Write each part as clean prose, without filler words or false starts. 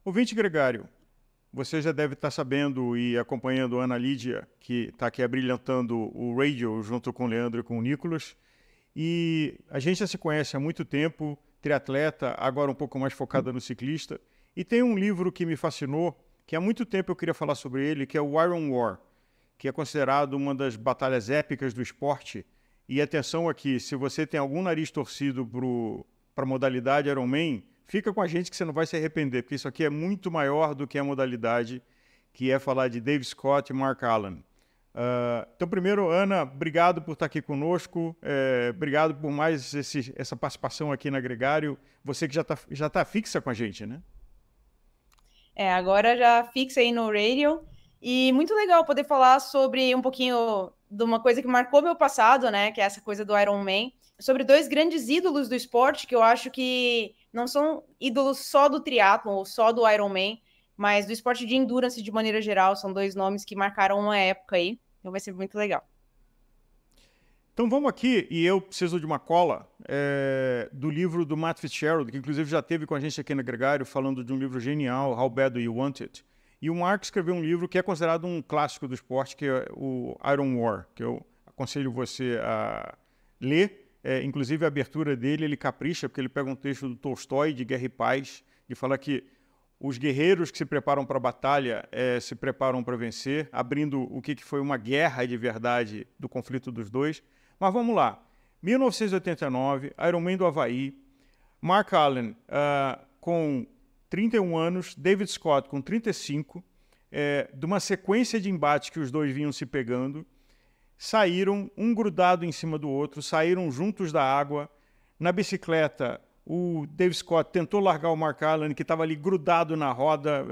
Ouvinte gregário, você já deve estar sabendo e acompanhando a Ana Lídia, que está aqui abrilhantando o radio junto com o Leandro e com o Nicolas. E a gente já se conhece há muito tempo, triatleta, agora um pouco mais focada no ciclista. E tem um livro que me fascinou, que há muito tempo eu queria falar sobre ele, que é o Iron War, que é considerado uma das batalhas épicas do esporte. E atenção aqui, se você tem algum nariz torcido para a modalidade Ironman, fica com a gente que você não vai se arrepender, porque isso aqui é muito maior do que a modalidade, que é falar de Dave Scott e Mark Allen. Então, primeiro, Ana, obrigado por estar aqui conosco, obrigado por mais essa participação aqui na Gregário, você que já tá fixa com a gente, né? Agora já fixa aí no radio, e muito legal poder falar sobre um pouquinho de uma coisa que marcou meu passado, né, que é essa coisa do Ironman, sobre dois grandes ídolos do esporte, que eu acho que não são ídolos só do triatlon ou só do Ironman, mas do esporte de endurance de maneira geral, são dois nomes que marcaram uma época aí, então vai ser muito legal. Então vamos aqui, e eu preciso de uma cola do livro do Matt Fitzgerald, que inclusive já esteve com a gente aqui na Gregário, falando de um livro genial, How Bad Do You Want It? E o Mark escreveu um livro que é considerado um clássico do esporte, que é o Iron War, que eu aconselho você a ler. Inclusive a abertura dele, ele capricha, porque ele pega um texto do Tolstói, de Guerra e Paz, e fala que os guerreiros que se preparam para a batalha se preparam para vencer, abrindo o que foi uma guerra de verdade do conflito dos dois. Mas vamos lá. 1989, Ironman do Havaí, Mark Allen com 31 anos, David Scott com 35, de uma sequência de embates que os dois vinham se pegando, saíram um grudado em cima do outro, saíram juntos da água. Na bicicleta, o David Scott tentou largar o Mark Allen, que estava ali grudado na roda,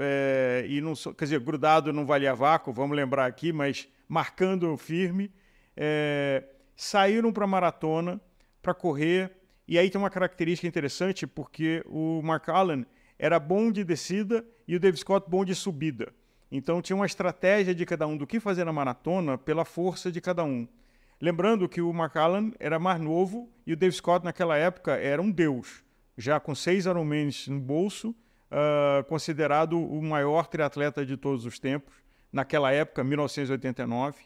e não, quer dizer, grudado não valia vácuo, vamos lembrar aqui, mas marcando firme. Saíram para a maratona para correr, e aí tem uma característica interessante, porque o Mark Allen era bom de descida e o David Scott bom de subida. Então tinha uma estratégia de cada um do que fazer na maratona pela força de cada um. Lembrando que o Mark Allen era mais novo e o David Scott naquela época era um deus, já com 6 Ironmans no bolso, considerado o maior triatleta de todos os tempos, naquela época, 1989.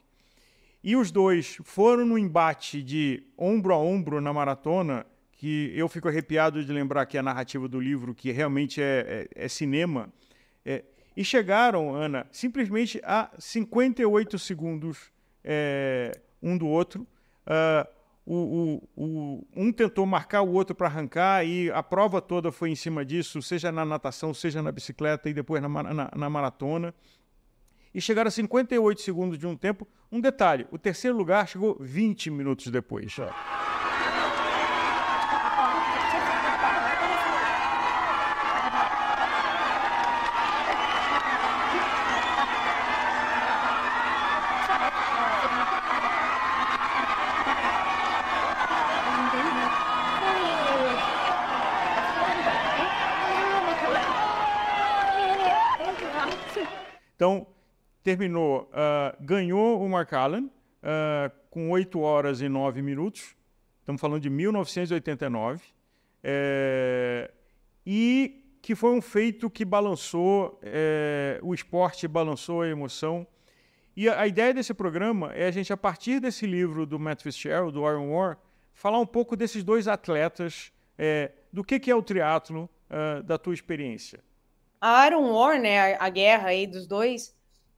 E os dois foram no embate de ombro a ombro na maratona, que eu fico arrepiado de lembrar que é a narrativa do livro, que realmente é cinema. E chegaram, Ana, simplesmente a 58 segundos um do outro. Um tentou marcar o outro para arrancar e a prova toda foi em cima disso, seja na natação, seja na bicicleta e depois na maratona. E chegaram a 58 segundos de um tempo. Um detalhe, o terceiro lugar chegou 20 minutos depois. Então, terminou, ganhou o Mark Allen com 8 horas e 9 minutos. Estamos falando de 1989. E que foi um feito que balançou o esporte, balançou a emoção. E a ideia desse programa é a gente, a partir desse livro do Matt Fitzgerald, do Iron War, falar um pouco desses dois atletas, do que é o triatlo, da tua experiência. A Iron War, né, a guerra aí dos dois,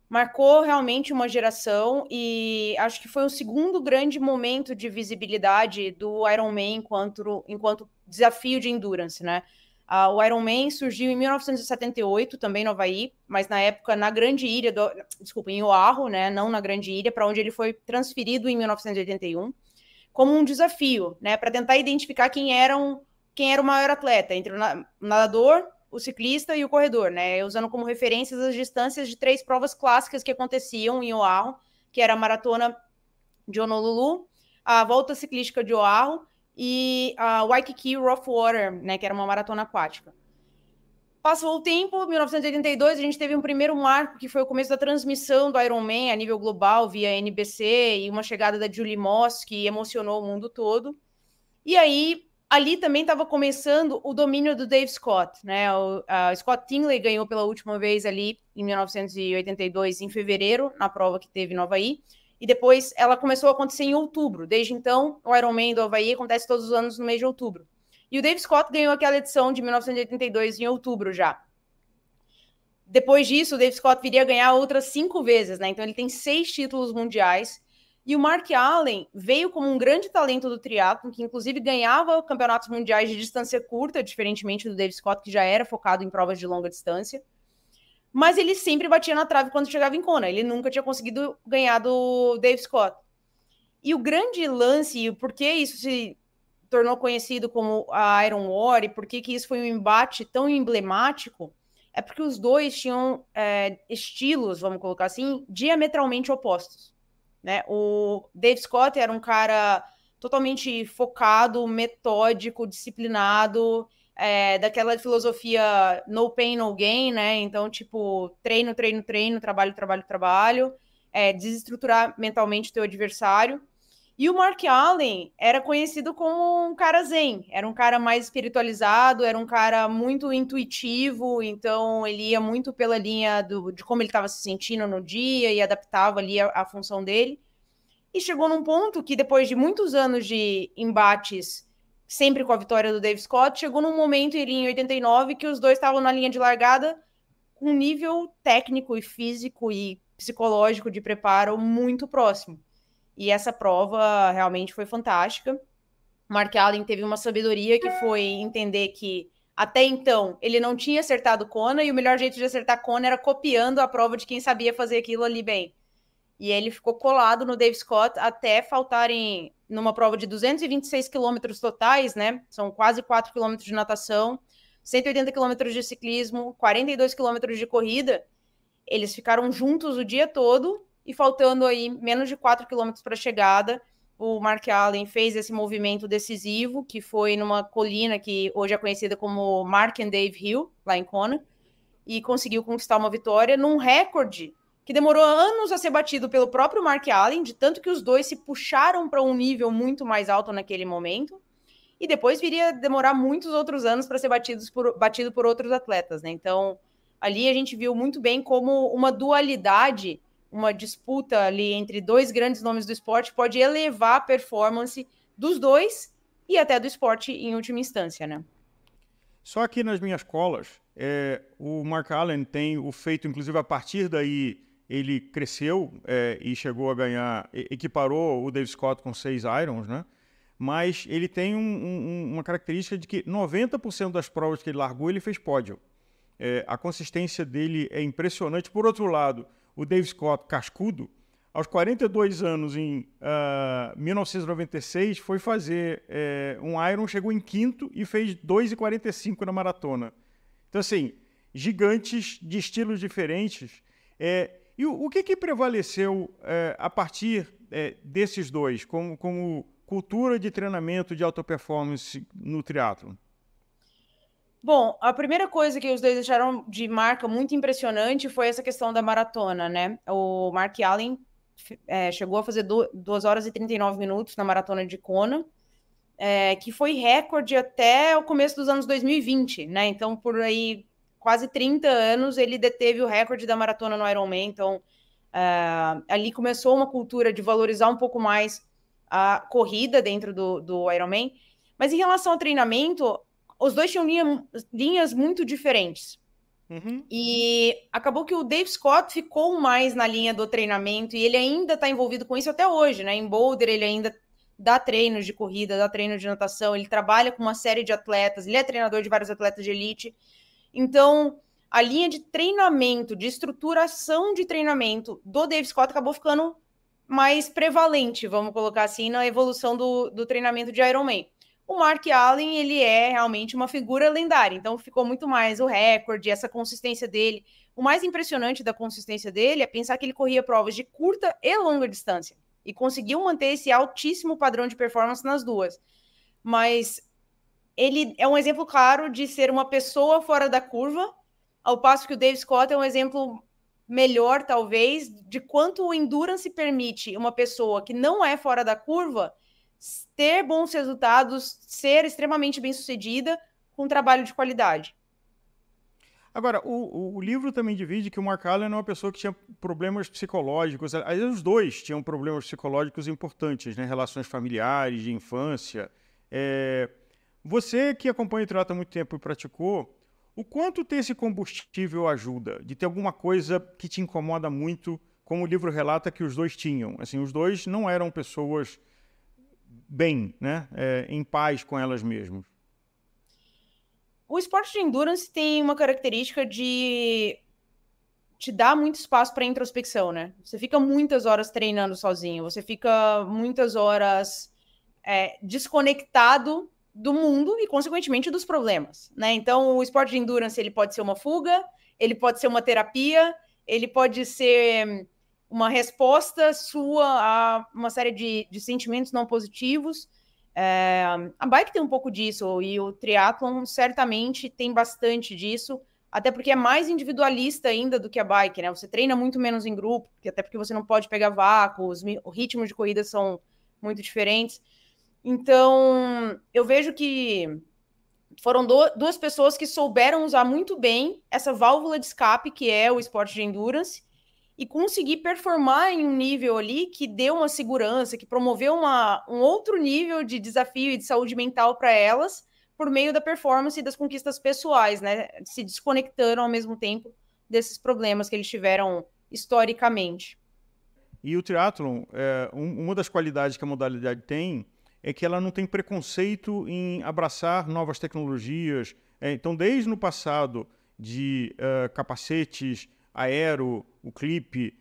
marcou realmente uma geração e acho que foi o segundo grande momento de visibilidade do Ironman enquanto desafio de endurance, né? O Ironman surgiu em 1978, também no Havaí, mas na época na Grande Ilha, em Oahu, né? Não na Grande Ilha, para onde ele foi transferido em 1981, como um desafio, né? Para tentar identificar quem era o maior atleta, entre o nadador, o ciclista e o corredor, né? Usando como referências as distâncias de 3 provas clássicas que aconteciam em Oahu, que era a maratona de Honolulu, a volta ciclística de Oahu e a Waikiki Rough Water, né? Que era uma maratona aquática. Passou o tempo, 1982, a gente teve um primeiro marco, que foi o começo da transmissão do Ironman a nível global via NBC e uma chegada da Julie Moss, que emocionou o mundo todo. E aí, ali também estava começando o domínio do Dave Scott, né? A Scott Tingley ganhou pela última vez ali em 1982, em fevereiro, na prova que teve no Havaí, e depois ela começou a acontecer em outubro. Desde então, o Ironman do Havaí acontece todos os anos no mês de outubro. E o Dave Scott ganhou aquela edição de 1982 em outubro já. Depois disso, o Dave Scott viria a ganhar outras 5 vezes, né? Então ele tem 6 títulos mundiais. E o Mark Allen veio como um grande talento do triatlon, que inclusive ganhava campeonatos mundiais de distância curta, diferentemente do Dave Scott, que já era focado em provas de longa distância. Mas ele sempre batia na trave quando chegava em Kona. Ele nunca tinha conseguido ganhar do Dave Scott. E o grande lance, e por que isso se tornou conhecido como a Iron War, e por que isso foi um embate tão emblemático, é porque os dois tinham estilos, vamos colocar assim, diametralmente opostos. Né? O Dave Scott era um cara totalmente focado, metódico, disciplinado, daquela filosofia no pain, no gain, né? Então, tipo, treino, treino, treino, trabalho, trabalho, trabalho, desestruturar mentalmente o teu adversário. E o Mark Allen era conhecido como um cara zen, era um cara mais espiritualizado, era um cara muito intuitivo, então ele ia muito pela linha de como ele estava se sentindo no dia e adaptava ali a função dele. E chegou num ponto que, depois de muitos anos de embates, sempre com a vitória do Dave Scott, chegou num momento ali em 89 que os dois estavam na linha de largada com um nível técnico e físico e psicológico de preparo muito próximo. E essa prova realmente foi fantástica. Mark Allen teve uma sabedoria que foi entender que, até então, ele não tinha acertado Kona, e o melhor jeito de acertar Kona era copiando a prova de quem sabia fazer aquilo ali bem. E ele ficou colado no Dave Scott até faltarem, numa prova de 226 quilômetros totais, né? São quase 4 quilômetros de natação, 180 quilômetros de ciclismo, 42 quilômetros de corrida. Eles ficaram juntos o dia todo, e faltando aí menos de 4 quilômetros para a chegada, o Mark Allen fez esse movimento decisivo, que foi numa colina que hoje é conhecida como Mark and Dave Hill, lá em Kona, e conseguiu conquistar uma vitória num recorde que demorou anos a ser batido pelo próprio Mark Allen, de tanto que os dois se puxaram para um nível muito mais alto naquele momento, e depois viria a demorar muitos outros anos para ser batido por outros atletas, né? Então, ali a gente viu muito bem como uma dualidade, uma disputa ali entre dois grandes nomes do esporte pode elevar a performance dos dois e até do esporte em última instância, né? Só que nas minhas colas, o Mark Allen tem o feito, inclusive a partir daí ele cresceu e chegou a ganhar, equiparou o Dave Scott com 6 Irons, né? Mas ele tem uma característica de que 90% das provas que ele largou, ele fez pódio. A consistência dele é impressionante. Por outro lado, o Dave Scott, cascudo, aos 42 anos, em 1996, foi fazer um Iron, chegou em quinto e fez 2:45 na maratona. Então, assim, gigantes de estilos diferentes. E o que prevaleceu a partir desses dois, como cultura de treinamento de alta performance no triatlon? Bom, a primeira coisa que os dois deixaram de marca muito impressionante foi essa questão da maratona, né? O Mark Allen chegou a fazer 2 horas e 39 minutos na maratona de Kona, que foi recorde até o começo dos anos 2020, né? Então, por aí, quase 30 anos, ele deteve o recorde da maratona no Ironman. Então, ali começou uma cultura de valorizar um pouco mais a corrida dentro do Ironman. Mas em relação ao treinamento, os dois tinham linhas muito diferentes. Uhum. E acabou que o Dave Scott ficou mais na linha do treinamento, e ele ainda está envolvido com isso até hoje, né? Em Boulder, ele ainda dá treinos de corrida, dá treinos de natação, ele trabalha com uma série de atletas, ele é treinador de vários atletas de elite. Então, a linha de treinamento, de estruturação de treinamento do Dave Scott acabou ficando mais prevalente, vamos colocar assim, na evolução do treinamento de Ironman. O Mark Allen, ele é realmente uma figura lendária, então ficou muito mais o recorde, essa consistência dele. O mais impressionante da consistência dele é pensar que ele corria provas de curta e longa distância e conseguiu manter esse altíssimo padrão de performance nas duas. Mas ele é um exemplo claro de ser uma pessoa fora da curva, ao passo que o Dave Scott é um exemplo melhor, talvez, de quanto o endurance permite uma pessoa que não é fora da curva ter bons resultados, ser extremamente bem-sucedida com um trabalho de qualidade. Agora, o livro também divide que o Mark Allen é uma pessoa que tinha problemas psicológicos. Às vezes os dois tinham problemas psicológicos importantes, né? Relações familiares, de infância. Você que acompanha o triatlo há muito tempo e praticou, o quanto ter esse combustível ajuda? De ter alguma coisa que te incomoda muito, como o livro relata que os dois tinham. Assim, os dois não eram pessoas bem, né? Em paz com elas mesmas. O esporte de endurance tem uma característica de te dar muito espaço para introspecção, né? Você fica muitas horas treinando sozinho, você fica muitas horas desconectado do mundo e, consequentemente, dos problemas, né? Então, o esporte de endurance, ele pode ser uma fuga, ele pode ser uma terapia, ele pode ser uma resposta sua a uma série de sentimentos não positivos. A bike tem um pouco disso, e o triatlon certamente tem bastante disso, até porque é mais individualista ainda do que a bike, né? Você treina muito menos em grupo, até porque você não pode pegar vácuos, o ritmo de corrida são muito diferentes. Então, eu vejo que foram duas pessoas que souberam usar muito bem essa válvula de escape, que é o esporte de endurance, e conseguir performar em um nível ali que deu uma segurança, que promoveu um outro nível de desafio e de saúde mental para elas, por meio da performance e das conquistas pessoais, né? Se desconectando ao mesmo tempo desses problemas que eles tiveram historicamente. E o triatlon, uma das qualidades que a modalidade tem é que ela não tem preconceito em abraçar novas tecnologias. Então, desde no passado, de capacetes, aero, o clipe,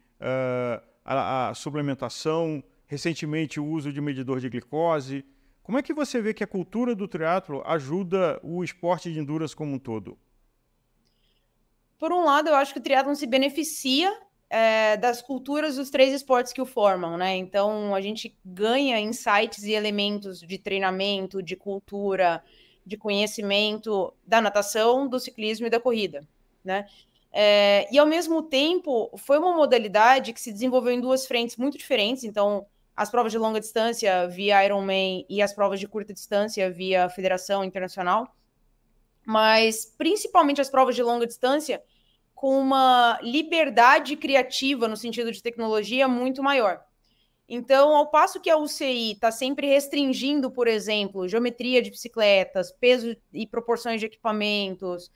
a suplementação, recentemente o uso de medidor de glicose. Como é que você vê que a cultura do triatlo ajuda o esporte de endurance como um todo? Por um lado, eu acho que o triatlon se beneficia das culturas dos três esportes que o formam, né? Então, a gente ganha insights e elementos de treinamento, de cultura, de conhecimento da natação, do ciclismo e da corrida, né? E, ao mesmo tempo, foi uma modalidade que se desenvolveu em duas frentes muito diferentes. Então, as provas de longa distância via Ironman e as provas de curta distância via Federação Internacional. Mas, principalmente as provas de longa distância, com uma liberdade criativa no sentido de tecnologia muito maior. Então, ao passo que a UCI está sempre restringindo, por exemplo, geometria de bicicletas, peso e proporções de equipamentos,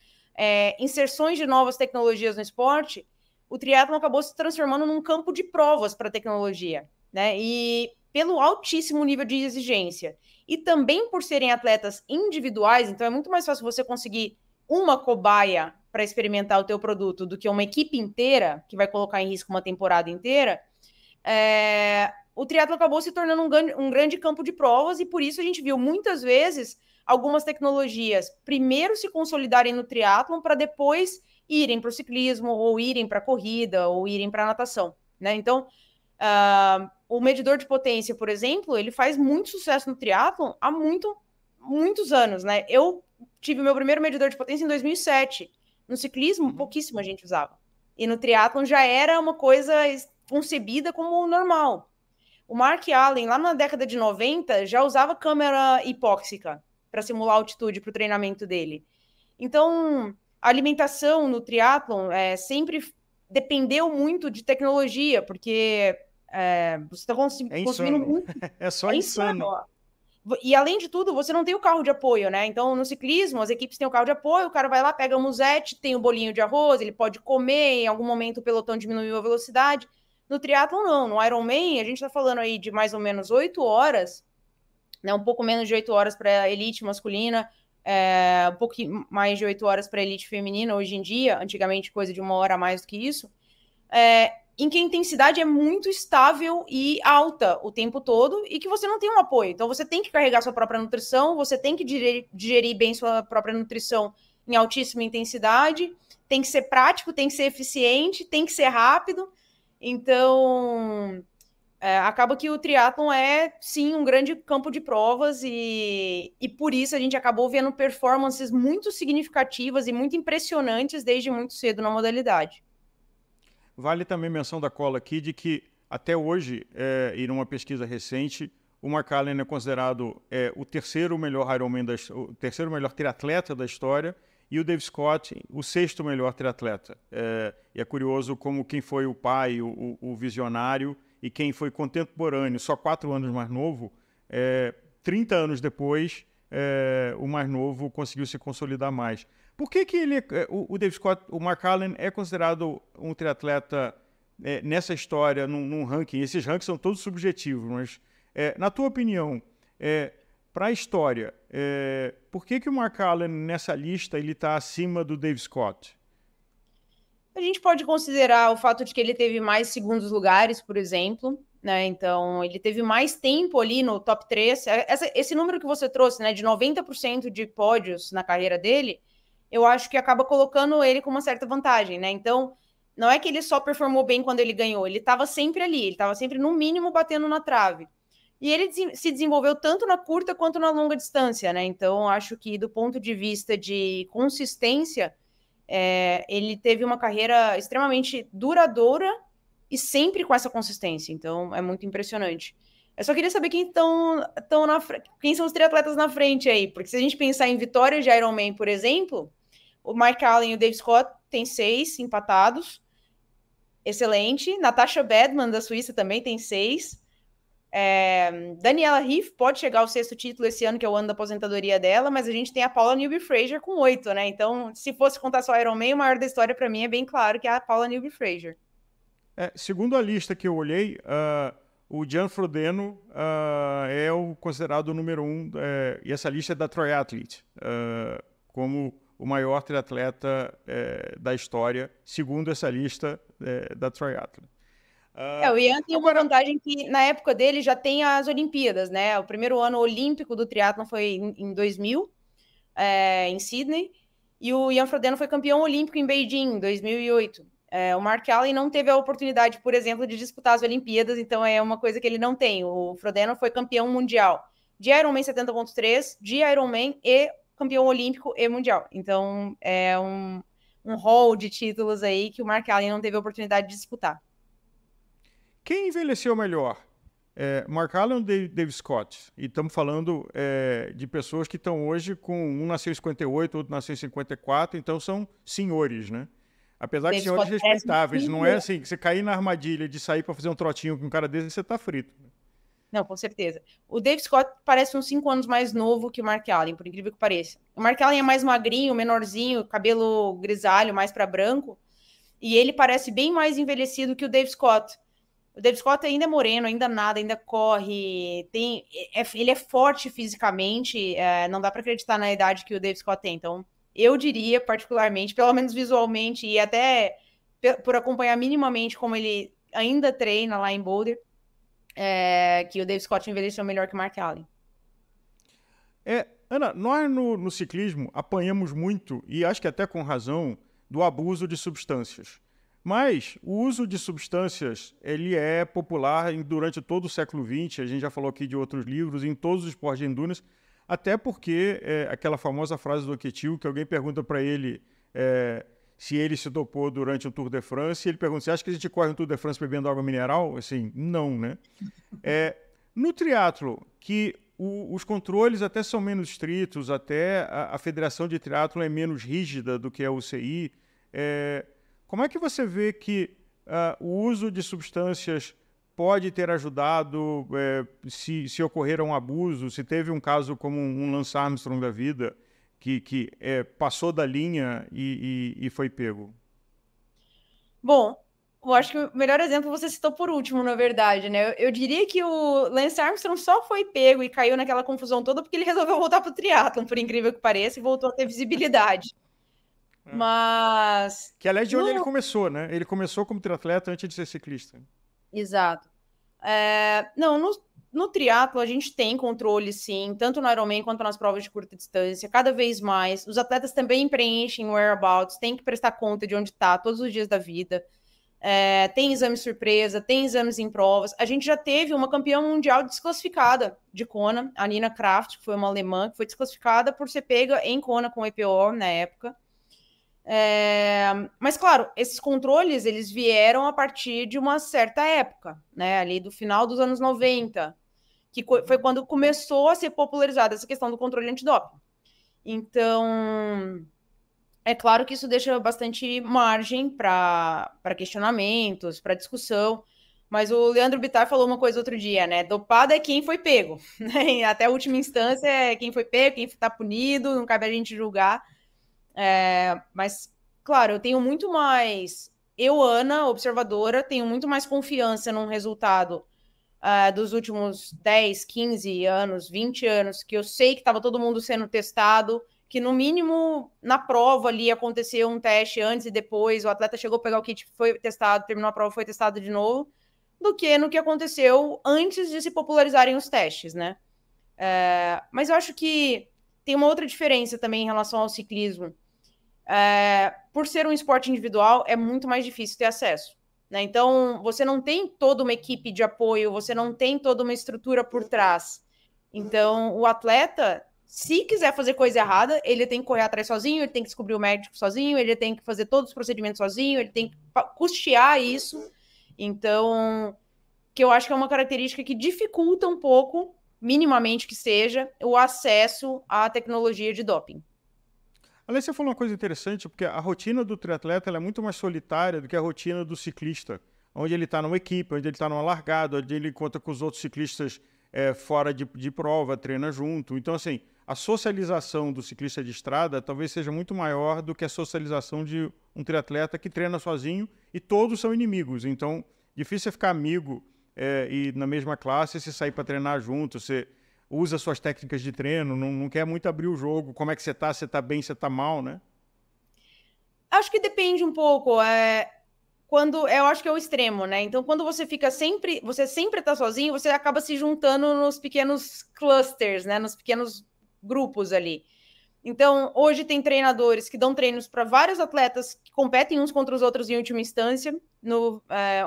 inserções de novas tecnologias no esporte, o triatlon acabou se transformando num campo de provas para a tecnologia, né? E pelo altíssimo nível de exigência. E também por serem atletas individuais, então é muito mais fácil você conseguir uma cobaia para experimentar o teu produto do que uma equipe inteira, que vai colocar em risco uma temporada inteira. O triatlo acabou se tornando um grande campo de provas, e por isso a gente viu muitas vezes algumas tecnologias primeiro se consolidarem no triatlon para depois irem para o ciclismo, ou irem para a corrida, ou irem para a natação, né? Então, o medidor de potência, por exemplo, ele faz muito sucesso no triatlon há muitos anos, né? Eu tive o meu primeiro medidor de potência em 2007. No ciclismo, pouquíssima gente usava. E no triatlon já era uma coisa concebida como normal. O Mark Allen, lá na década de 90, já usava câmera hipóxica para simular a altitude para o treinamento dele. Então, a alimentação no triatlon sempre dependeu muito de tecnologia, porque você está consumindo muito. É só insano. E, além de tudo, você não tem o carro de apoio, né? Então, no ciclismo, as equipes têm o carro de apoio, o cara vai lá, pega a musete, tem o bolinho de arroz, ele pode comer, em algum momento o pelotão diminuiu a velocidade. No triatlon, não. No Ironman, a gente tá falando aí de mais ou menos 8 horas, né? Um pouco menos de 8 horas para a elite masculina, um pouco mais de 8 horas para a elite feminina hoje em dia, antigamente coisa de 1 hora a mais do que isso, em que a intensidade é muito estável e alta o tempo todo, e que você não tem um apoio. Então, você tem que carregar sua própria nutrição, você tem que digerir bem sua própria nutrição em altíssima intensidade, tem que ser prático, tem que ser eficiente, tem que ser rápido. Então, acaba que o triatlon é, sim, um grande campo de provas, e por isso a gente acabou vendo performances muito significativas e muito impressionantes desde muito cedo na modalidade. Vale também menção da cola aqui de que, até hoje, e numa pesquisa recente, o Mark Allen é considerado o terceiro melhor Ironman, o terceiro melhor triatleta da história, e o Dave Scott, o sexto melhor triatleta. E é curioso como quem foi o pai, o visionário, e quem foi contemporâneo, só 4 anos mais novo, 30 anos depois, o mais novo conseguiu se consolidar mais. Por que ele, o Dave Scott, o Mark Allen é considerado um triatleta nessa história, num ranking? Esses rankings são todos subjetivos, mas, na tua opinião, para a história, por que o Mark Allen, nessa lista, ele está acima do Dave Scott? A gente pode considerar o fato de que ele teve mais segundos lugares, por exemplo, né? Então, ele teve mais tempo ali no top 3. Esse número que você trouxe, né, de 90% de pódios na carreira dele, eu acho que acaba colocando ele com uma certa vantagem, né? Então, não é que ele só performou bem quando ele ganhou, ele estava sempre ali, ele estava sempre, no mínimo, batendo na trave. E ele se desenvolveu tanto na curta quanto na longa distância, né? Então, acho que do ponto de vista de consistência, ele teve uma carreira extremamente duradoura e sempre com essa consistência. Então, é muito impressionante. Eu só queria saber quem são os triatletas na frente aí, porque se a gente pensar em vitórias de Ironman, por exemplo, o Mark Allen e o Dave Scott têm 6 empatados. Excelente. Natasha Bedman, da Suíça, também tem 6. Daniela Ryf pode chegar ao 6º título esse ano, que é o ano da aposentadoria dela, mas a gente tem a Paula Newby-Fraser com 8, né? Então, se fosse contar só Ironman, o maior da história para mim é bem claro que é a Paula Newby-Fraser. Segundo a lista que eu olhei, o Gian Frodeno é o considerado o número 1, e essa lista é da Triathlete, como o maior triatleta da história, segundo essa lista da Triathlete. O Ian tem uma vantagem que, na época dele, já tem as Olimpíadas, né? O primeiro ano olímpico do triatlon foi em 2000, em Sydney, e o Ian Frodeno foi campeão olímpico em Beijing, em 2008. O Mark Allen não teve a oportunidade, por exemplo, de disputar as Olimpíadas, então é uma coisa que ele não tem. O Frodeno foi campeão mundial de Ironman 70.3, de Ironman e campeão olímpico e mundial. Então, é um hall de títulos aí que o Mark Allen não teve a oportunidade de disputar. Quem envelheceu melhor? Mark Allen ou Dave Scott? E estamos falando de pessoas que estão hoje com um nasceu em 58, outro nasceu em 54, então são senhores, né? Apesar de senhores respeitáveis, não é assim, que você cair na armadilha de sair para fazer um trotinho com um cara desse, você tá frito. Não, com certeza. O Dave Scott parece uns 5 anos mais novo que o Mark Allen, por incrível que pareça. O Mark Allen é mais magrinho, menorzinho, cabelo grisalho, mais para branco, e ele parece bem mais envelhecido que o Dave Scott. O Dave Scott ainda é moreno, ainda nada, ainda corre, ele é forte fisicamente, não dá para acreditar na idade que o Dave Scott tem. Então, eu diria, particularmente, pelo menos visualmente, e até por acompanhar minimamente como ele ainda treina lá em Boulder, que o Dave Scott envelheceu melhor que o Mark Allen. Ana, nós no ciclismo apanhamos muito, e acho que até com razão, do abuso de substâncias. Mas o uso de substâncias ele é popular durante todo o século XX, a gente já falou aqui de outros livros, em todos os esportes de endurance, até porque aquela famosa frase do Ketil, que alguém pergunta para ele se ele se dopou durante o Tour de France, e ele pergunta, você acha que a gente corre um Tour de France bebendo água mineral? Assim, não, né? No triatlo, que os controles até são menos estritos, até a Federação de Triatlo é menos rígida do que a UCI, como é que você vê que o uso de substâncias pode ter ajudado, se ocorreram abusos, se teve um caso como um Lance Armstrong da vida, que passou da linha e foi pego? Bom, eu acho que o melhor exemplo você citou por último, na verdade, né? Eu diria que o Lance Armstrong só foi pego e caiu naquela confusão toda porque ele resolveu voltar para o triatlon, por incrível que pareça, e voltou a ter visibilidade. Mas... Que, aliás, de onde ele começou, né? Ele começou como triatleta antes de ser ciclista. Exato. Não, no triatlo a gente tem controle, sim, tanto no Ironman quanto nas provas de curta distância, cada vez mais. Os atletas também preenchem whereabouts, tem que prestar conta de onde está todos os dias da vida. Tem exame surpresa, tem exames em provas. A gente já teve uma campeã mundial desclassificada de Kona, a Nina Kraft, que foi uma alemã, que foi desclassificada por ser pega em Kona com EPO na época. Mas, claro, esses controles, eles vieram a partir de uma certa época, né, ali do final dos anos 90, que foi quando começou a ser popularizada essa questão do controle antidoping. Então, é claro que isso deixa bastante margem para questionamentos, para discussão, mas o Leandro Bittar falou uma coisa outro dia, né? Dopado é quem foi pego, né? Até a última instância é quem foi pego, quem está punido, não cabe a gente julgar. Mas, claro, eu tenho muito mais... Eu, Ana, observadora, tenho muito mais confiança num resultado dos últimos 10, 15 anos, 20 anos, que eu sei que estava todo mundo sendo testado, que no mínimo na prova ali aconteceu um teste antes e depois, o atleta chegou a pegar o kit, foi testado, terminou a prova, foi testado de novo, do que no que aconteceu antes de se popularizarem os testes, né? Mas eu acho que tem uma outra diferença também em relação ao ciclismo. Por ser um esporte individual, é muito mais difícil ter acesso, né? Então, você não tem toda uma equipe de apoio, você não tem toda uma estrutura por trás. Então, o atleta, se quiser fazer coisa errada, ele tem que correr atrás sozinho, ele tem que descobrir o médico sozinho, ele tem que fazer todos os procedimentos sozinho, ele tem que custear isso. Então, que eu acho que é uma característica que dificulta um pouco, minimamente que seja, o acesso à tecnologia de doping. Aliás, você falou uma coisa interessante, porque a rotina do triatleta é muito mais solitária do que a rotina do ciclista, onde ele está numa equipe, onde ele está numa largada, onde ele conta com os outros ciclistas fora de prova, treina junto. Então, assim, a socialização do ciclista de estrada talvez seja muito maior do que a socialização de um triatleta que treina sozinho e todos são inimigos. Então, difícil é ficar amigo e na mesma classe se sair para treinar junto, você usa suas técnicas de treino, não quer muito abrir o jogo, como é que você está bem, você está mal, né? Acho que depende um pouco, eu acho que é o extremo, né? Então, quando você sempre tá sozinho, você acaba se juntando nos pequenos clusters, né? Nos pequenos grupos ali. Então, hoje tem treinadores que dão treinos para vários atletas que competem uns contra os outros em última instância.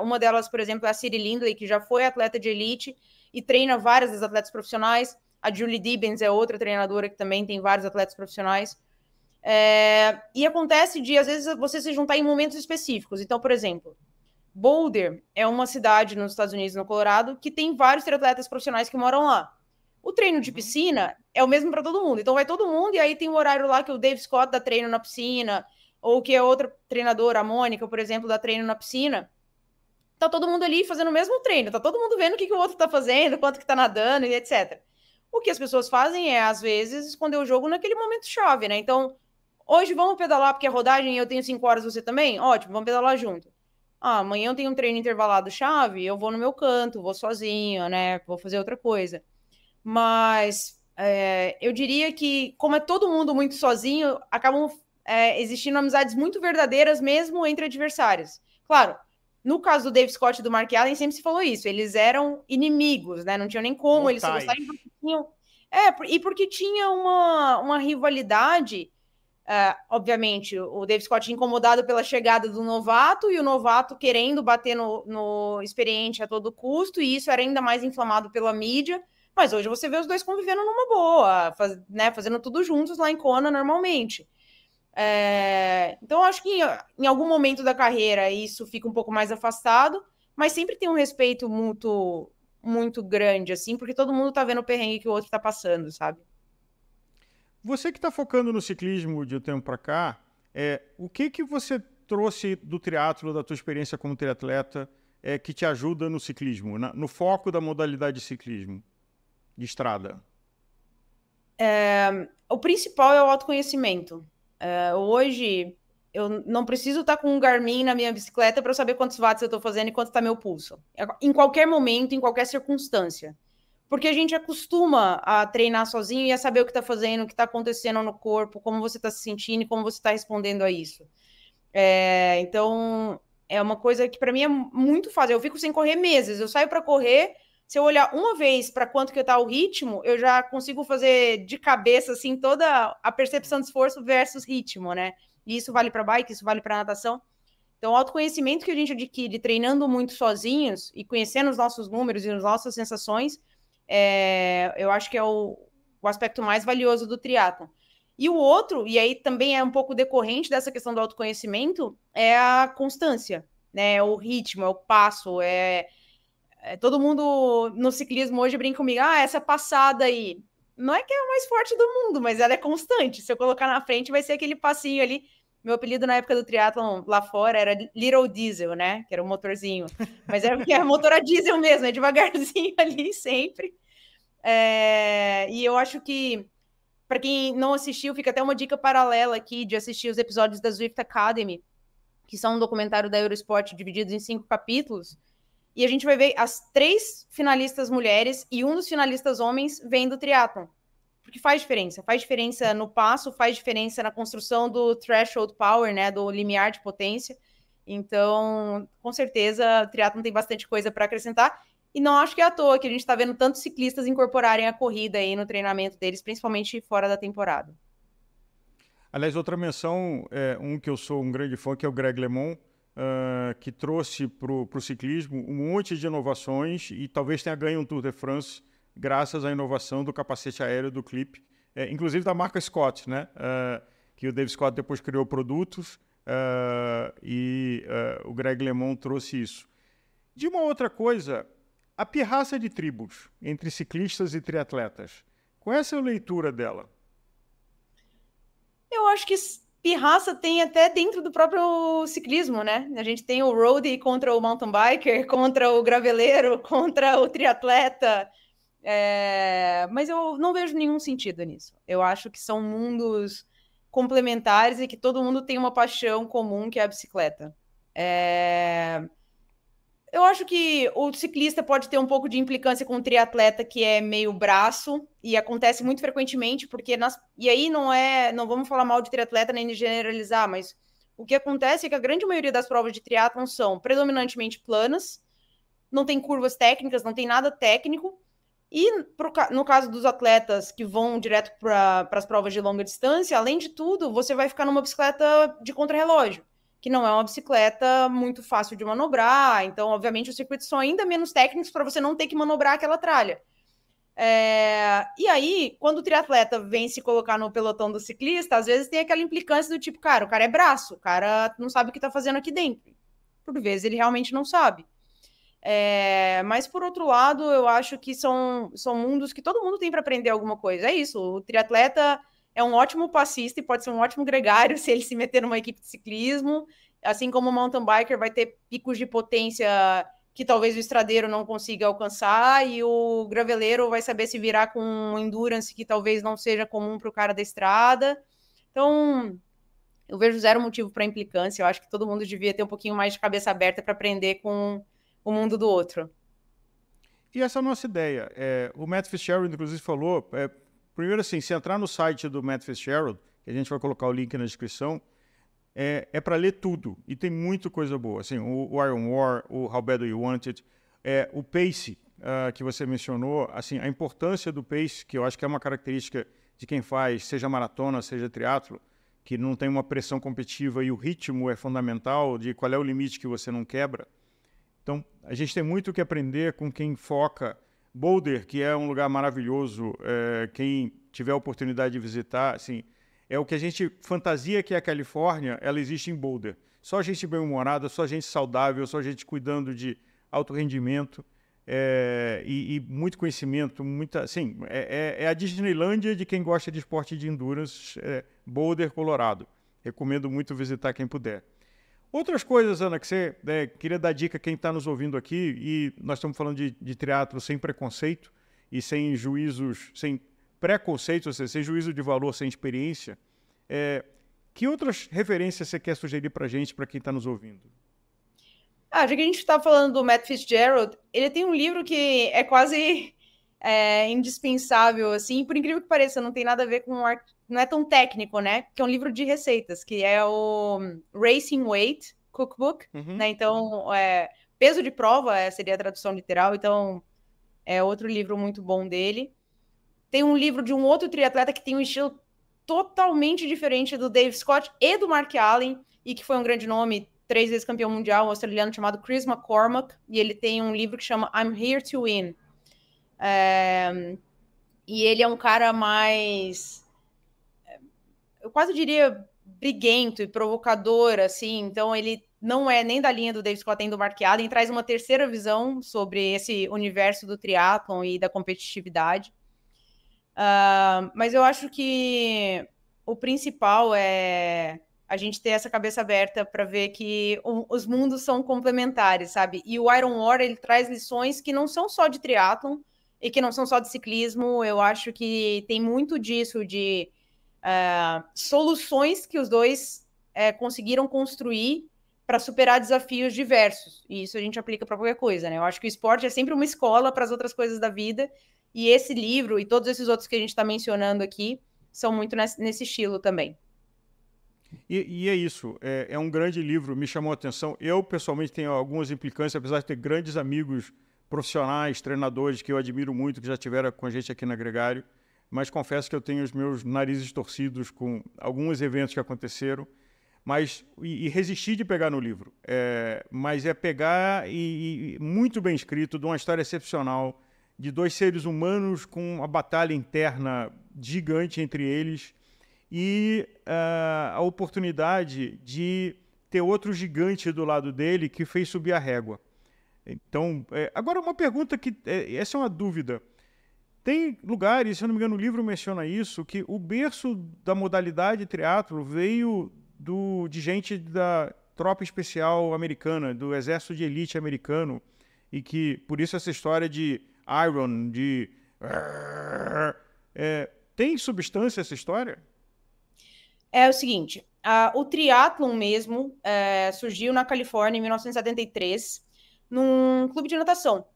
Uma delas, por exemplo, é a Ciri Lindley, que já foi atleta de elite e treina várias das atletas profissionais. A Julie Dibbens é outra treinadora que também tem vários atletas profissionais. E acontece de, às vezes, você se juntar em momentos específicos. Então, por exemplo, Boulder é uma cidade nos Estados Unidos, no Colorado, que tem vários triatletas profissionais que moram lá. O treino de piscina é o mesmo para todo mundo. Então vai todo mundo e aí tem um horário lá que o Dave Scott dá treino na piscina, ou que a outra treinadora, a Mônica, por exemplo, dá treino na piscina. Tá todo mundo ali fazendo o mesmo treino, tá todo mundo vendo o que o outro tá fazendo, quanto que tá nadando e etc. O que as pessoas fazem é, às vezes, esconder o jogo naquele momento chave, né? Então, hoje vamos pedalar porque é rodagem e eu tenho 5 horas, você também? Ótimo, vamos pedalar junto. Amanhã eu tenho um treino intervalado chave, eu vou no meu canto, vou sozinho, né? Vou fazer outra coisa. Mas eu diria que, como é todo mundo muito sozinho, acabam existindo amizades muito verdadeiras mesmo entre adversários. Claro, no caso do Dave Scott e do Mark Allen, sempre se falou isso. Eles eram inimigos, né? Não tinha nem como Mortais. Eles se gostarem. E porque tinha uma rivalidade. Obviamente, o Dave Scott incomodado pela chegada do novato e o novato querendo bater no experiente a todo custo, e isso era ainda mais inflamado pela mídia. Mas hoje você vê os dois convivendo numa boa, fazendo tudo juntos lá em Kona normalmente. Então, acho que em algum momento da carreira isso fica um pouco mais afastado, mas sempre tem um respeito muito, muito grande, assim, porque todo mundo tá vendo o perrengue que o outro tá passando, sabe? Você que está focando no ciclismo de um tempo para cá, o que você trouxe do triatlo, da tua experiência como triatleta, que te ajuda no ciclismo, no foco da modalidade de ciclismo de estrada? O principal é o autoconhecimento. Hoje, eu não preciso estar com um Garmin na minha bicicleta para eu saber quantos watts eu estou fazendo e quanto está meu pulso. Em qualquer momento, em qualquer circunstância. Porque a gente acostuma a treinar sozinho e a saber o que está fazendo, o que está acontecendo no corpo, como você está se sentindo e como você está respondendo a isso. Então, é uma coisa que para mim é muito fácil. Eu fico sem correr meses. Eu saio para correr, se eu olhar uma vez para quanto que está o ritmo, eu já consigo fazer de cabeça assim toda a percepção de esforço versus ritmo, né? E isso vale para bike, isso vale para natação. Então, o autoconhecimento que a gente adquire treinando muito sozinhos e conhecendo os nossos números e as nossas sensações, eu acho que é o aspecto mais valioso do triatlon. E o outro, e aí também é um pouco decorrente dessa questão do autoconhecimento, é a constância, né? O ritmo, é o passo, todo mundo no ciclismo hoje brinca comigo, essa passada aí, não é que é a mais forte do mundo, mas ela é constante. Se eu colocar na frente, vai ser aquele passinho ali. Meu apelido na época do triatlon lá fora era Little Diesel, né? Que era o motorzinho. Mas é porque é motor a diesel mesmo, é devagarzinho ali sempre. E eu acho que, para quem não assistiu, fica até uma dica paralela aqui de assistir os episódios da Zwift Academy, que são um documentário da Eurosport divididos em 5 capítulos. E a gente vai ver as 3 finalistas mulheres e um dos finalistas homens vem do triatlon. Porque faz diferença no passo, faz diferença na construção do threshold power, né, do limiar de potência. Então, com certeza, o triatlon tem bastante coisa para acrescentar. E não acho que é à toa que a gente está vendo tantos ciclistas incorporarem a corrida aí no treinamento deles, principalmente fora da temporada. Aliás, outra menção, um que eu sou um grande fã, que é o Greg LeMond, que trouxe para o ciclismo um monte de inovações e talvez tenha ganho um Tour de France graças à inovação do capacete aéreo do Clip, inclusive da marca Scott, né? Que o Dave Scott depois criou produtos e o Greg LeMond trouxe isso. De uma outra coisa, a pirraça de tribos entre ciclistas e triatletas. Qual é a sua leitura dela? Eu acho que pirraça tem até dentro do próprio ciclismo, né? A gente tem o roadie contra o mountain biker, contra o graveleiro, contra o triatleta. Mas eu não vejo nenhum sentido nisso. Eu acho que são mundos complementares e que todo mundo tem uma paixão comum, que é a bicicleta. Eu acho que o ciclista pode ter um pouco de implicância com o triatleta, que é meio braço, e acontece muito frequentemente, porque e aí não vamos falar mal de triatleta nem de generalizar, mas o que acontece é que a grande maioria das provas de triatlon são predominantemente planas, não tem curvas técnicas, não tem nada técnico, e no caso dos atletas que vão direto para as provas de longa distância, além de tudo, você vai ficar numa bicicleta de contrarrelógio, que não é uma bicicleta muito fácil de manobrar. Então, obviamente, os circuitos são ainda menos técnicos para você não ter que manobrar aquela tralha. E aí, quando o triatleta vem se colocar no pelotão do ciclista, às vezes tem aquela implicância do tipo, cara, o cara é braço, o cara não sabe o que está fazendo aqui dentro. Por vezes ele realmente não sabe. Mas, por outro lado, eu acho que são mundos que todo mundo tem para aprender alguma coisa. É isso, o triatleta é um ótimo passista e pode ser um ótimo gregário se ele se meter numa equipe de ciclismo, assim como o mountain biker vai ter picos de potência que talvez o estradeiro não consiga alcançar, e o graveleiro vai saber se virar com um endurance que talvez não seja comum para o cara da estrada. Então, eu vejo zero motivo para implicância. Eu acho que todo mundo devia ter um pouquinho mais de cabeça aberta para aprender com o mundo do outro. E essa é a nossa ideia. O Matt Fitzgerald, inclusive, falou... primeiro, assim, se entrar no site do Matt Fitzgerald, que a gente vai colocar o link na descrição, é para ler tudo. E tem muita coisa boa. Assim, o Iron War, o How Bad Do You Want It, o pace que você mencionou, assim, a importância do pace, que eu acho que é uma característica de quem faz, seja maratona, seja triatlo, que não tem uma pressão competitiva e o ritmo é fundamental, de qual é o limite que você não quebra. Então, a gente tem muito o que aprender com quem foca. Boulder, que é um lugar maravilhoso, quem tiver a oportunidade de visitar, assim, é o que a gente fantasia que é a Califórnia, ela existe em Boulder. Só gente bem-humorada, só gente saudável, só gente cuidando de alto rendimento e muito conhecimento, assim, é a Disneylândia de quem gosta de esporte de endurance, Boulder, Colorado. Recomendo muito visitar quem puder. Outras coisas, Ana, que você queria dar dica a quem está nos ouvindo aqui, e nós estamos falando de triatlo sem preconceito e sem juízos, sem preconceitos, ou seja, sem juízo de valor, sem experiência. Que outras referências você quer sugerir para a gente, para quem está nos ouvindo? Já que a gente está falando do Matt Fitzgerald, ele tem um livro que é quase indispensável, assim, por incrível que pareça, não tem nada a ver com não é tão técnico, né? Que é um livro de receitas, que é o Racing Weight Cookbook, né? Então, peso de prova seria a tradução literal, então é outro livro muito bom dele. Tem um livro de um outro triatleta que tem um estilo totalmente diferente do Dave Scott e do Mark Allen, e que foi um grande nome, 3 vezes campeão mundial, um australiano chamado Chris McCormack, e ele tem um livro que chama I'm Here to Win. E ele é um cara mais, eu quase diria, briguento e provocador, assim. Então ele não é nem da linha do Dave Scott nem do Mark Allen, traz uma terceira visão sobre esse universo do triatlon e da competitividade. Mas eu acho que o principal é a gente ter essa cabeça aberta para ver que os mundos são complementares, sabe? E o Iron War, ele traz lições que não são só de triatlon e que não são só de ciclismo. Eu acho que tem muito disso, de soluções que os dois conseguiram construir para superar desafios diversos. E isso a gente aplica para qualquer coisa, né? Eu acho que o esporte é sempre uma escola para as outras coisas da vida. E esse livro e todos esses outros que a gente está mencionando aqui são muito nesse estilo também. E é isso, é um grande livro, me chamou a atenção. Eu, pessoalmente, tenho algumas implicâncias, apesar de ter grandes amigos profissionais, treinadores que eu admiro muito, que já estiveram com a gente aqui na Gregário, mas confesso que eu tenho os meus narizes torcidos com alguns eventos que aconteceram, mas e resisti de pegar no livro. Mas é pegar e muito bem escrito, de uma história excepcional, de dois seres humanos com uma batalha interna gigante entre eles, e a oportunidade de ter outro gigante do lado dele que fez subir a régua. Então, agora uma pergunta que, essa é uma dúvida. Tem lugares, se eu não me engano, o livro menciona isso, que o berço da modalidade triatlo veio de gente da tropa especial americana, do exército de elite americano, e que, por isso essa história de Iron, de... tem substância essa história? É o seguinte, o triatlon mesmo surgiu na Califórnia em 1973, num clube de natação,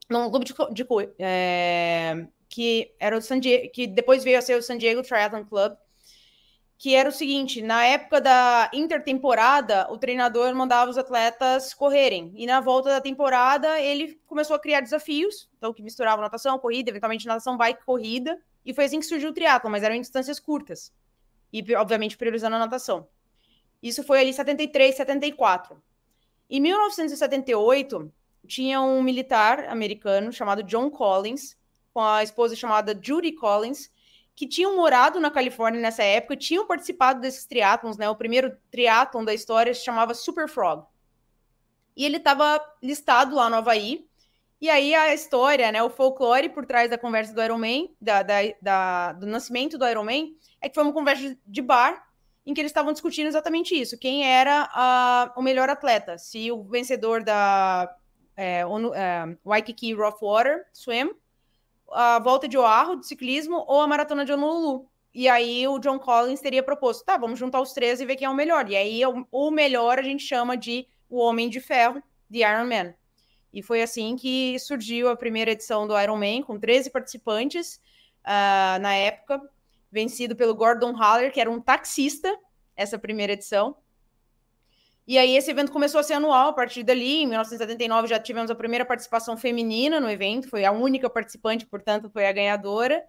num clube que era o San Diego, que depois veio a ser o San Diego Triathlon Club, que era o seguinte, na época da intertemporada, o treinador mandava os atletas correrem, e na volta da temporada ele começou a criar desafios, então que misturavam natação, corrida, eventualmente natação, bike, corrida, e foi assim que surgiu o triatlon, mas eram em distâncias curtas. E, obviamente, priorizando a natação. Isso foi ali em 73, 74. Em 1978, tinha um militar americano chamado John Collins, com a esposa chamada Judy Collins, que tinham morado na Califórnia nessa época, tinham participado desses triatlons, né? O primeiro triatlon da história se chamava Super Frog. E ele estava listado lá no Havaí. E aí a história, né, o folclore por trás da conversa do Ironman, do nascimento do Ironman, é que foi uma conversa de bar em que eles estavam discutindo exatamente isso. Quem era o melhor atleta? Se o vencedor da Waikiki Rough Water Swim, a volta de Oahu de ciclismo ou a maratona de Honolulu. E aí o John Collins teria proposto, tá, vamos juntar os três e ver quem é o melhor. E aí o melhor a gente chama de o Homem de Ferro, de Ironman. E foi assim que surgiu a primeira edição do Ironman, com 13 participantes na época, vencido pelo Gordon Haller, que era um taxista, essa primeira edição. E aí esse evento começou a ser anual a partir dali. Em 1979 já tivemos a primeira participação feminina no evento, foi a única participante, portanto foi a ganhadora.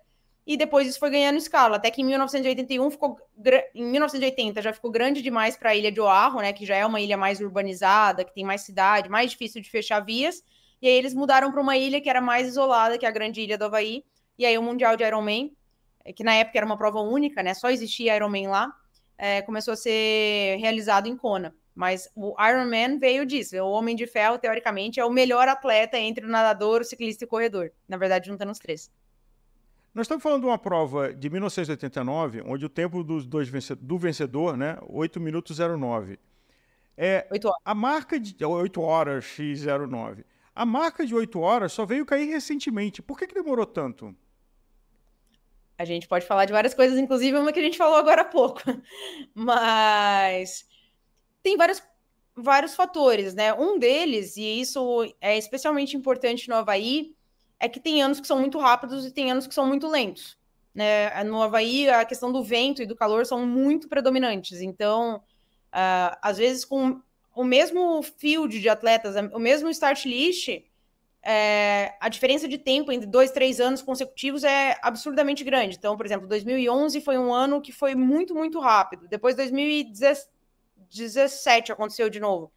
E depois isso foi ganhando escala, até que em 1981 em 1980 já ficou grande demais para a ilha de Oahu, né, que já é uma ilha mais urbanizada, que tem mais cidade, mais difícil de fechar vias. E aí eles mudaram para uma ilha que era mais isolada, que é a grande ilha do Havaí. E aí o Mundial de Ironman, que na época era uma prova única, né, só existia Ironman lá, começou a ser realizado em Kona. Mas o Ironman veio disso. O Homem de Ferro, teoricamente, é o melhor atleta entre o nadador, o ciclista e o corredor. Na verdade, juntando os três. Nós estamos falando de uma prova de 1989, onde o tempo do vencedor, né, 8 minutos 09. 8 horas. A marca de 8 horas x09. A marca de 8 horas só veio cair recentemente. Por que demorou tanto? A gente pode falar de várias coisas, inclusive uma que a gente falou agora há pouco. Mas tem vários fatores, né? Um deles, e isso é especialmente importante no Havaí, é que tem anos que são muito rápidos e tem anos que são muito lentos. Né? No Havaí, a questão do vento e do calor são muito predominantes. Então, às vezes, com o mesmo field de atletas, o mesmo start list, a diferença de tempo entre 2, 3 anos consecutivos é absurdamente grande. Então, por exemplo, 2011 foi um ano que foi muito, muito rápido. Depois, 2017 aconteceu de novo.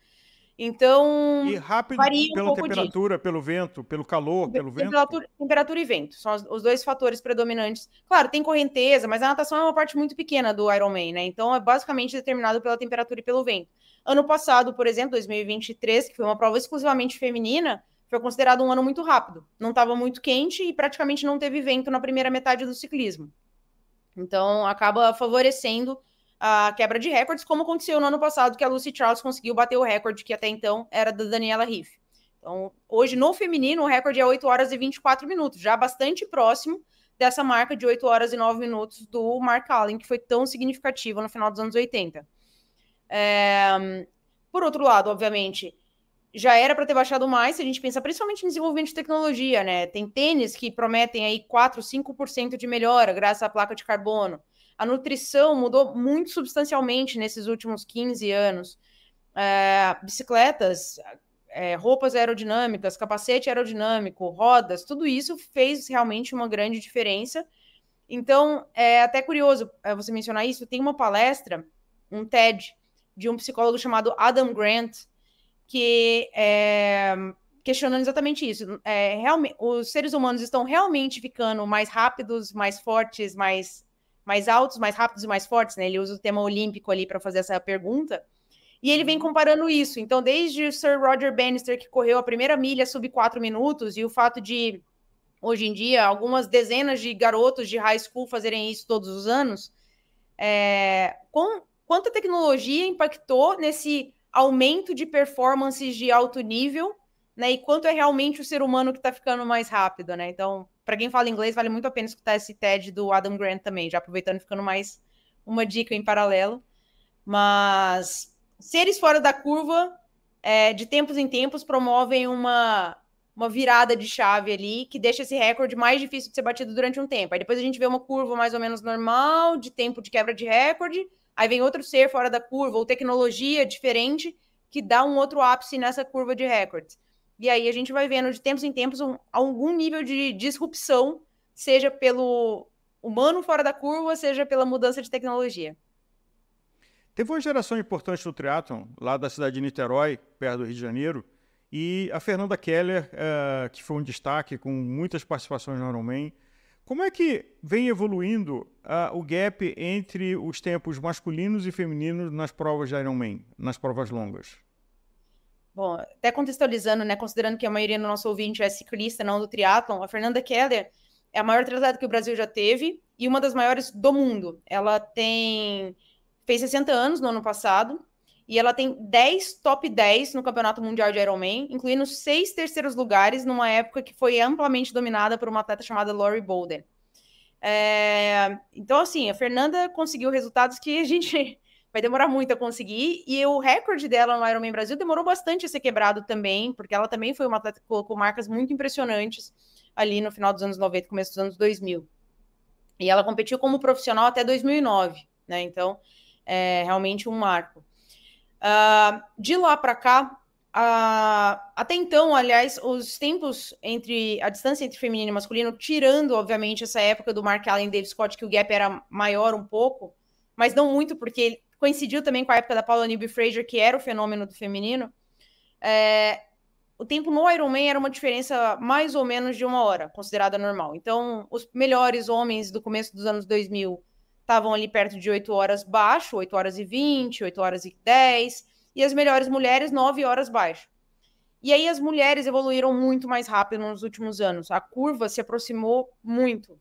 Então, E rápido varia um pela pouco disso. temperatura, pelo vento, pelo calor, pelo vento? Temperatura e vento são os dois fatores predominantes. Claro, tem correnteza, mas a natação é uma parte muito pequena do Ironman, né? Então é basicamente determinado pela temperatura e pelo vento. Ano passado, por exemplo, 2023, que foi uma prova exclusivamente feminina, foi considerado um ano muito rápido. Não estava muito quente e praticamente não teve vento na primeira metade do ciclismo. Então acaba favorecendo a quebra de recordes, como aconteceu no ano passado, que a Lucy Charles conseguiu bater o recorde, que até então era da Daniela Riff. Então, hoje, no feminino, o recorde é 8 horas e 24 minutos, já bastante próximo dessa marca de 8 horas e 9 minutos do Mark Allen, que foi tão significativo no final dos anos 80. Por outro lado, obviamente, já era para ter baixado mais, se a gente pensa principalmente em desenvolvimento de tecnologia, né? Tem tênis que prometem aí 4, 5% de melhora graças à placa de carbono. A nutrição mudou muito substancialmente nesses últimos 15 anos. Bicicletas, roupas aerodinâmicas, capacete aerodinâmico, rodas, tudo isso fez realmente uma grande diferença. Então, é até curioso você mencionar isso. Tem uma palestra, um TED, de um psicólogo chamado Adam Grant, que questionando exatamente isso. Realmente, os seres humanos estão realmente ficando mais rápidos, mais fortes, mais altos, mais rápidos e mais fortes, né? Ele usa o tema olímpico ali para fazer essa pergunta. E ele vem comparando isso. Então, desde o Sir Roger Bannister, que correu a primeira milha sub 4 minutos, e o fato de, hoje em dia, algumas dezenas de garotos de high school fazerem isso todos os anos, quanta tecnologia impactou nesse aumento de performances de alto nível, né? E quanto é realmente o ser humano que está ficando mais rápido, né? Então, para quem fala inglês, vale muito a pena escutar esse TED do Adam Grant também, já aproveitando e ficando mais uma dica em paralelo. Mas seres fora da curva, de tempos em tempos, promovem uma virada de chave ali, que deixa esse recorde mais difícil de ser batido durante um tempo. Aí depois a gente vê uma curva mais ou menos normal, de tempo de quebra de recorde, aí vem outro ser fora da curva, ou tecnologia diferente, que dá um outro ápice nessa curva de recordes. E aí a gente vai vendo de tempos em tempos algum nível de disrupção, seja pelo humano fora da curva, seja pela mudança de tecnologia. Teve uma geração importante no triatlon, lá da cidade de Niterói, perto do Rio de Janeiro, e a Fernanda Keller, que foi um destaque com muitas participações no Ironman. Como é que vem evoluindo o gap entre os tempos masculinos e femininos nas provas de Ironman, nas provas longas? Bom, até contextualizando, né, considerando que a maioria do nosso ouvinte é ciclista, não do triatlon, a Fernanda Keller é a maior triatleta que o Brasil já teve e uma das maiores do mundo. Ela fez 60 anos no ano passado e ela tem 10 top 10 no Campeonato Mundial de Ironman, incluindo 6 terceiros lugares numa época que foi amplamente dominada por uma atleta chamada Lori Bolden. Então, assim, a Fernanda conseguiu resultados que a gente vai demorar muito a conseguir, e o recorde dela no Ironman Brasil demorou bastante a ser quebrado também, porque ela também foi uma atleta que colocou marcas muito impressionantes ali no final dos anos 90, começo dos anos 2000. E ela competiu como profissional até 2009, né? Então, é realmente um marco. De lá para cá, até então, aliás, os tempos a distância entre feminino e masculino, tirando, obviamente, essa época do Mark Allen e Dave Scott, que o gap era maior um pouco, mas não muito, porque ele coincidiu também com a época da Paula Newby Fraser, que era o fenômeno do feminino. O tempo no Ironman era uma diferença mais ou menos de 1 hora, considerada normal. Então, os melhores homens do começo dos anos 2000 estavam ali perto de 8 horas baixo, 8 horas e 20, 8 horas e 10, e as melhores mulheres, 9 horas baixo. E aí as mulheres evoluíram muito mais rápido nos últimos anos. A curva se aproximou muito.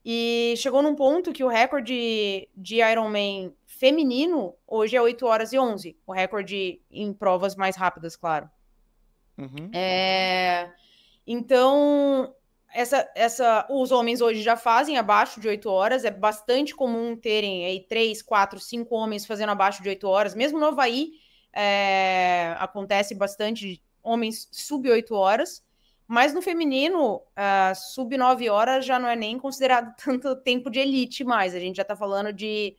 E chegou num ponto que o recorde de Ironman feminino hoje é 8 horas e 11. O recorde em provas mais rápidas, claro. Uhum. Então, os homens hoje já fazem abaixo de 8 horas. É bastante comum terem aí 3, 4, 5 homens fazendo abaixo de 8 horas. Mesmo no Havaí, acontece bastante homens sub 8 horas. Mas no feminino, sub 9 horas já não é nem considerado tanto tempo de elite mais. A gente já está falando de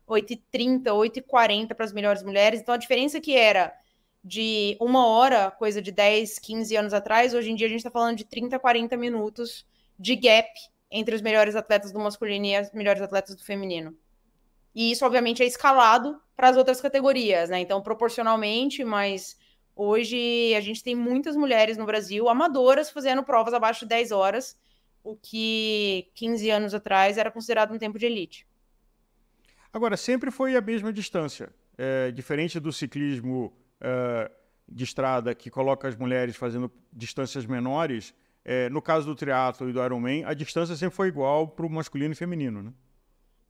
8h30, 8h40 para as melhores mulheres. Então, a diferença que era de 1 hora, coisa de 10, 15 anos atrás, hoje em dia a gente está falando de 30, 40 minutos de gap entre os melhores atletas do masculino e as melhores atletas do feminino. E isso, obviamente, é escalado para as outras categorias, né? Então, proporcionalmente, mas Hoje a gente tem muitas mulheres no Brasil, amadoras, fazendo provas abaixo de 10 horas, o que 15 anos atrás era considerado um tempo de elite. Agora, sempre foi a mesma distância. Diferente do ciclismo de estrada, que coloca as mulheres fazendo distâncias menores, no caso do triatlo e do Ironman, a distância sempre foi igual para o masculino e feminino, né?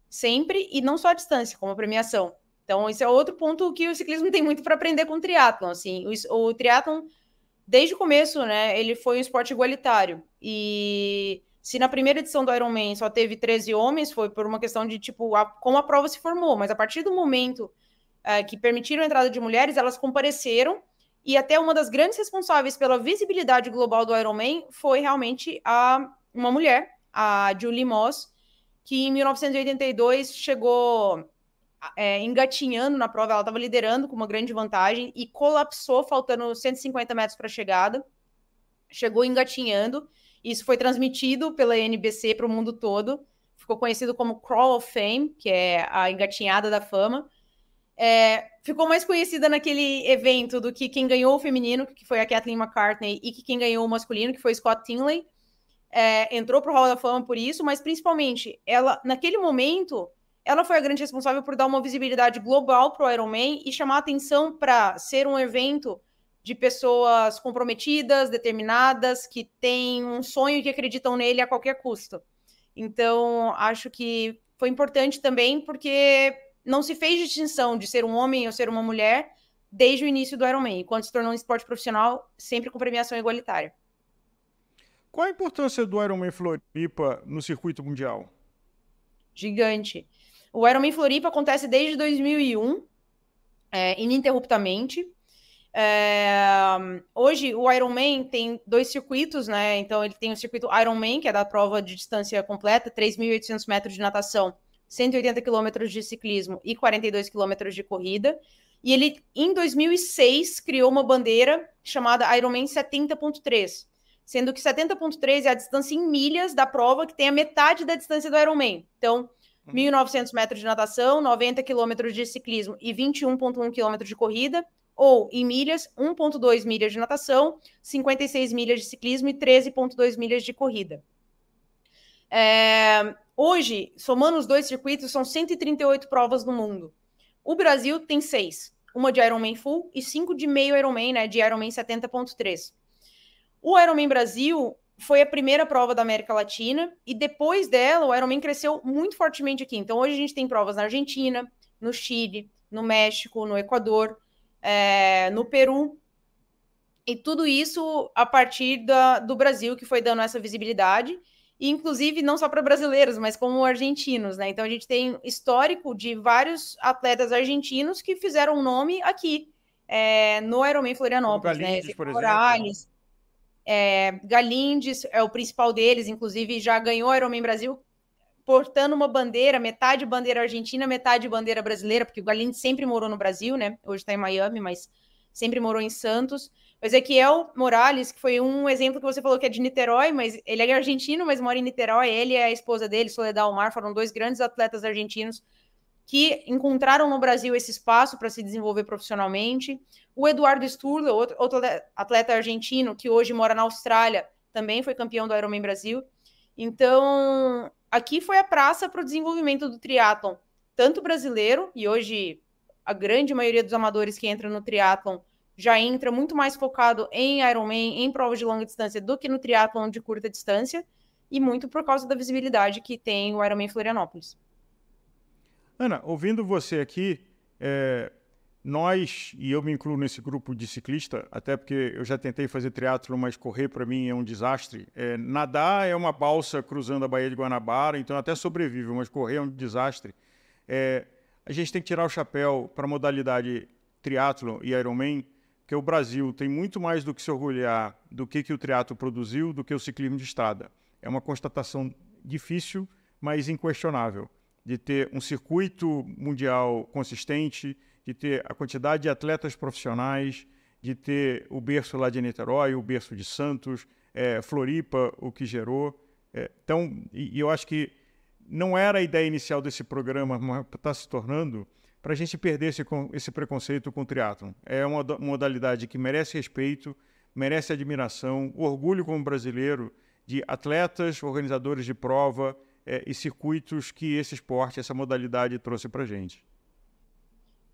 Sempre, e não só a distância, como a premiação. Então, esse é outro ponto que o ciclismo tem muito para aprender com o triatlon. Assim, o triatlon, desde o começo, né, ele foi um esporte igualitário. E se na primeira edição do Ironman só teve 13 homens, foi por uma questão de, tipo, como a prova se formou. Mas a partir do momento que permitiram a entrada de mulheres, elas compareceram. E até uma das grandes responsáveis pela visibilidade global do Ironman foi realmente uma mulher, a Julie Moss, que em 1982 chegou engatinhando na prova, ela estava liderando com uma grande vantagem e colapsou, faltando 150 metros para a chegada. Chegou engatinhando, isso foi transmitido pela NBC para o mundo todo, ficou conhecido como Crawl of Fame, que é a engatinhada da fama. Ficou mais conhecida naquele evento do que quem ganhou o feminino, que foi a Kathleen McCartney, e que quem ganhou o masculino, que foi Scott Tinley. Entrou para o Hall da Fama por isso, mas principalmente, ela, naquele momento, ela foi a grande responsável por dar uma visibilidade global para o Ironman e chamar a atenção para ser um evento de pessoas comprometidas, determinadas, que têm um sonho e que acreditam nele a qualquer custo. Então, acho que foi importante também porque não se fez distinção de ser um homem ou ser uma mulher desde o início do Ironman. Quando se tornou um esporte profissional, sempre com premiação igualitária. Qual a importância do Ironman Floripa no circuito mundial? Gigante. O Ironman Floripa acontece desde 2001, ininterruptamente. Hoje, o Ironman tem 2 circuitos, né? Então, ele tem o circuito Ironman, que é da prova de distância completa, 3.800 metros de natação, 180 quilômetros de ciclismo e 42 quilômetros de corrida. E ele, em 2006, criou uma bandeira chamada Ironman 70.3, sendo que 70.3 é a distância em milhas da prova, que tem a metade da distância do Ironman. Então, 1.900 metros de natação, 90 quilômetros de ciclismo e 21,1 quilômetros de corrida, ou em milhas, 1,2 milhas de natação, 56 milhas de ciclismo e 13,2 milhas de corrida. Hoje, somando os 2 circuitos, são 138 provas no mundo. O Brasil tem 6, uma de Ironman Full e 5 de meio Ironman, né, de Ironman 70.3. O Ironman Brasil foi a primeira prova da América Latina e depois dela o Ironman cresceu muito fortemente aqui. Então hoje a gente tem provas na Argentina, no Chile, no México, no Equador, no Peru. E tudo isso a partir do Brasil, que foi dando essa visibilidade. E, inclusive, não só para brasileiros, mas como argentinos, né? Então, a gente tem histórico de vários atletas argentinos que fizeram um nome aqui, no Ironman Florianópolis, Galindes, né? por Morales, Galindes é o principal deles, inclusive já ganhou o Ironman Brasil portando uma bandeira, metade bandeira argentina, metade bandeira brasileira, porque o Galindes sempre morou no Brasil, né? Hoje está em Miami, mas sempre morou em Santos. O Ezequiel Morales, que foi um exemplo que você falou que é de Niterói, mas ele é argentino, mas mora em Niterói. Ele e a esposa dele, Soledad Omar, foram 2 grandes atletas argentinos que encontraram no Brasil esse espaço para se desenvolver profissionalmente. O Eduardo Sturla, outro atleta argentino que hoje mora na Austrália, também foi campeão do Ironman Brasil. Então, aqui foi a praça para o desenvolvimento do triatlon, tanto brasileiro, e hoje a grande maioria dos amadores que entram no triatlon já entra muito mais focado em Ironman, em provas de longa distância, do que no triatlon de curta distância, e muito por causa da visibilidade que tem o Ironman Florianópolis. Ana, ouvindo você aqui, nós, e eu me incluo nesse grupo de ciclista, até porque eu já tentei fazer triatlo, mas correr para mim é um desastre. Nadar é uma balsa cruzando a Baía de Guanabara, então até sobrevive, mas correr é um desastre. A gente tem que tirar o chapéu para a modalidade triatlo e Ironman, porque o Brasil tem muito mais do que se orgulhar do que o triatlo produziu do que o ciclismo de estrada. É uma constatação difícil, mas inquestionável, de ter um circuito mundial consistente, de ter a quantidade de atletas profissionais, de ter o berço lá de Niterói, o berço de Santos, Floripa, o que gerou. Então, eu acho que não era a ideia inicial desse programa, mas está se tornando, para a gente perder esse preconceito com o triatlon. É uma modalidade que merece respeito, merece admiração, orgulho como brasileiro de atletas, organizadores de prova e circuitos que esse esporte, essa modalidade trouxe para a gente.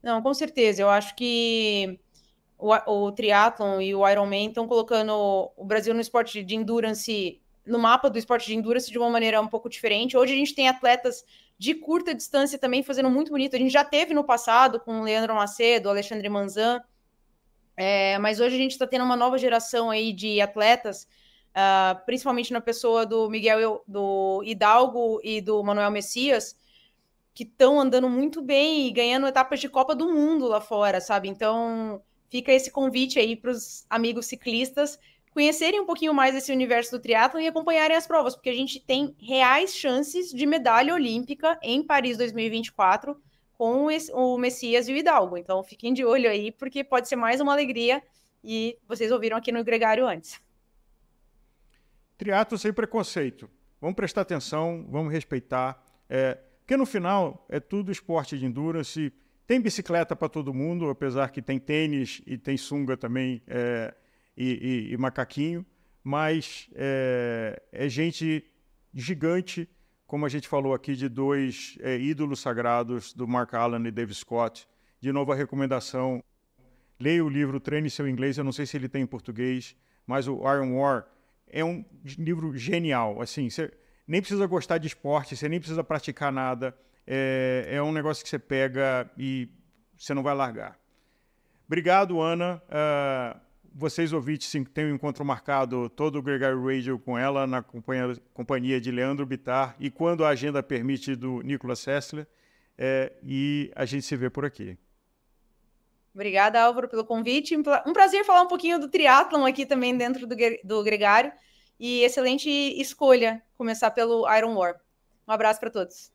Não, com certeza. Eu acho que o triatlon e o Ironman estão colocando o Brasil no esporte de endurance, no mapa do esporte de endurance de uma maneira um pouco diferente. Hoje a gente tem atletas de curta distância também fazendo muito bonito. A gente já teve no passado com o Leandro Macedo, Alexandre Manzan, mas hoje a gente está tendo uma nova geração aí de atletas, principalmente na pessoa do Miguel, do Hidalgo e do Manuel Messias, que estão andando muito bem e ganhando etapas de Copa do Mundo lá fora, sabe? Então, fica esse convite aí para os amigos ciclistas conhecerem um pouquinho mais esse universo do triatlon e acompanharem as provas, porque a gente tem reais chances de medalha olímpica em Paris 2024 com o Messias e o Hidalgo. Então, fiquem de olho aí, porque pode ser mais uma alegria e vocês ouviram aqui no Gregário antes. Triatlon sem preconceito. Vamos prestar atenção, vamos respeitar. Porque no final é tudo esporte de endurance. Tem bicicleta para todo mundo, apesar que tem tênis e tem sunga também e macaquinho, mas é gente gigante, como a gente falou aqui, de dois ídolos sagrados, do Mark Allen e Dave Scott. De novo a recomendação, leia o livro Treine Seu Inglês, eu não sei se ele tem em português, mas o Iron War é um livro genial. Assim, você nem precisa gostar de esporte, você nem precisa praticar nada, é um negócio que você pega e você não vai largar. Obrigado, Ana. Vocês ouvintes têm um encontro marcado todo o Gregário Radio com ela, na companhia de Leandro Bittar, e quando a agenda permite, do Nicolas Sessler, e a gente se vê por aqui. Obrigada, Álvaro, pelo convite. Um prazer falar um pouquinho do triatlon aqui também dentro do Gregário, e excelente escolha começar pelo Iron War. Um abraço para todos.